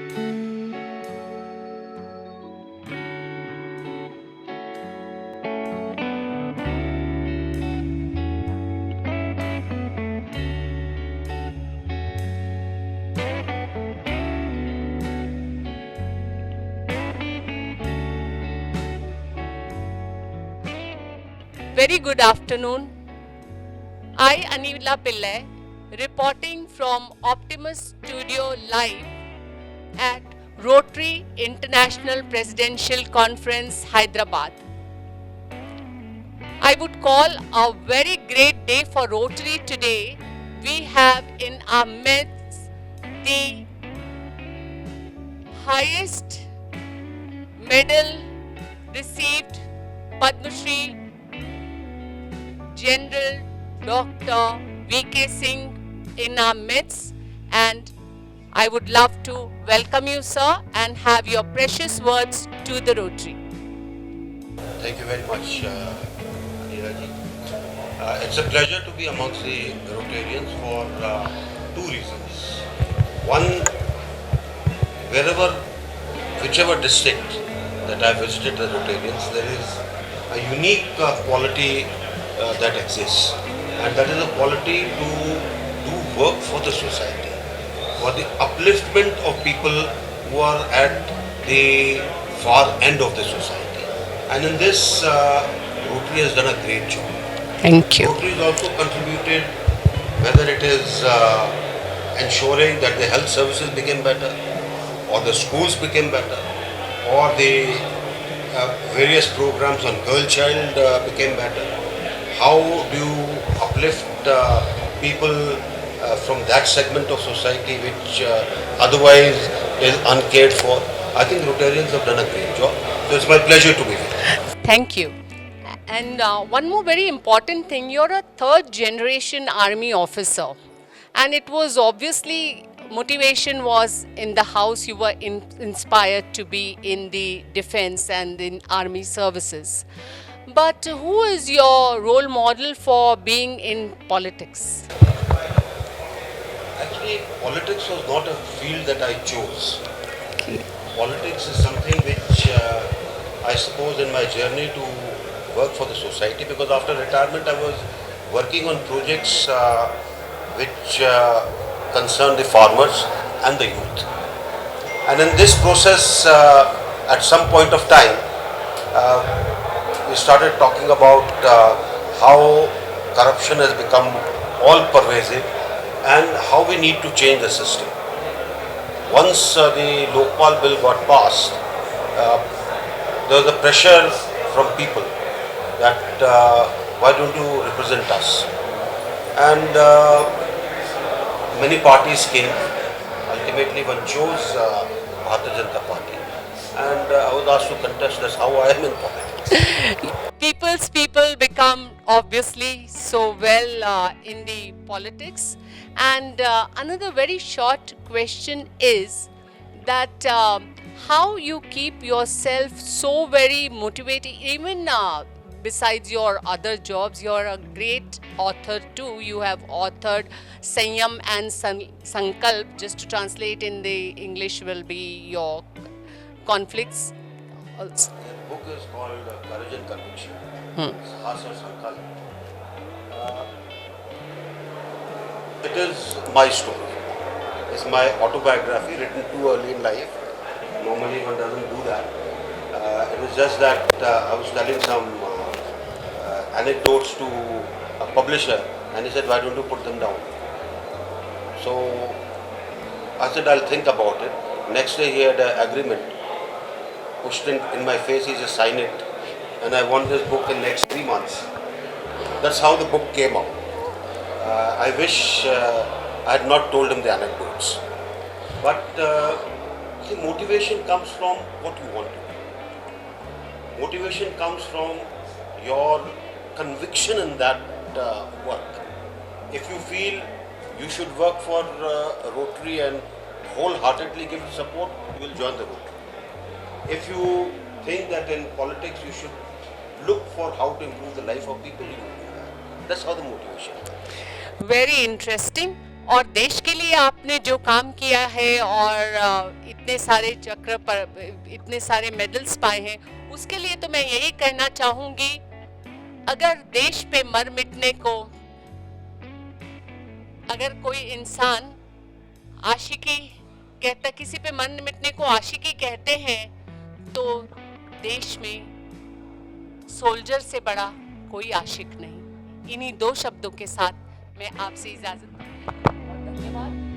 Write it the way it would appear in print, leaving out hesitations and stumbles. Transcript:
Very good afternoon. I, Anila Pillai, reporting from Optimus Studio live at Rotary International Presidential Conference, Hyderabad. I would call a very great day for Rotary today. We have in our midst the highest medal received Padma Shri General Dr. Vijay Singh in our midst, and I would love to welcome you, sir, and have your precious words to the Rotary. Thank you very much, Anila ji. It's a pleasure to be amongst the Rotarians for two reasons. One, whichever district that I visited the Rotarians, there is a unique quality that exists, and that is a quality to do work for the society, for the upliftment of people who are at the far end of the society. And in this, Rotary has done a great job. Thank you. Rotary has also contributed, whether it is ensuring that the health services became better, or the schools became better, or the various programs on girl-child became better. How do you uplift people from that segment of society which otherwise is uncared for? I think Rotarians have done a great job. So it's my pleasure to be here. Thank you. And one more very important thing, you're a third generation army officer. And it was obviously, motivation was in the house, you were inspired to be in the defense and in army services. But who is your role model for being in politics? Actually, politics was not a field that I chose. Okay. Politics is something which I suppose in my journey to work for the society, because after retirement I was working on projects which concern the farmers and the youth. And in this process, at some point of time, we started talking about how corruption has become all pervasive and how we need to change the system. Once the Lokpal bill got passed, there was a pressure from people that why don't you represent us? And many parties came. Ultimately one chose Bharatiya Janata Party, and I was asked to contest. That's how I am in politics. People become obviously so well in the politics. And another very short question is that how you keep yourself so very motivated, even besides your other jobs. You're a great author too. You have authored Sanyam and Sankalp. Just to translate in the English will be your conflicts. The book is called Courage and Conviction. Saahas aur Sankalp. It is my story. It's my autobiography written too early in life. Normally one doesn't do that. It was just that I was telling some anecdotes to a publisher, and he said, why don't you put them down? So I said, I'll think about it. Next day he had an agreement pushed in my face. He just signed it, and I want this book in next 3 months. That's how the book came out. I wish I had not told him the anecdotes. But see, motivation comes from what you want to do. Motivation comes from your conviction in that work. If you feel you should work for Rotary and wholeheartedly give support, you will join the Rotary. If you think that in politics you should look for how to improve the life of people, you will do that. That's how the motivation comes. Very interesting. और देश के लिए आपने जो काम किया है और इतने सारे चक्र पर इतने सारे मेडल्स पाए हैं, उसके लिए तो मैं यही कहना चाहूंगी, अगर देश पे मर मिटने को अगर कोई इंसान आशिकी कहता, किसी पे मर मिटने को आशिकी कहते हैं, तो देश में सोल्जर से बड़ा कोई आशिक नहीं। इन्हीं दो शब्दों के साथ मैं आपसे इजाजत, धन्यवाद।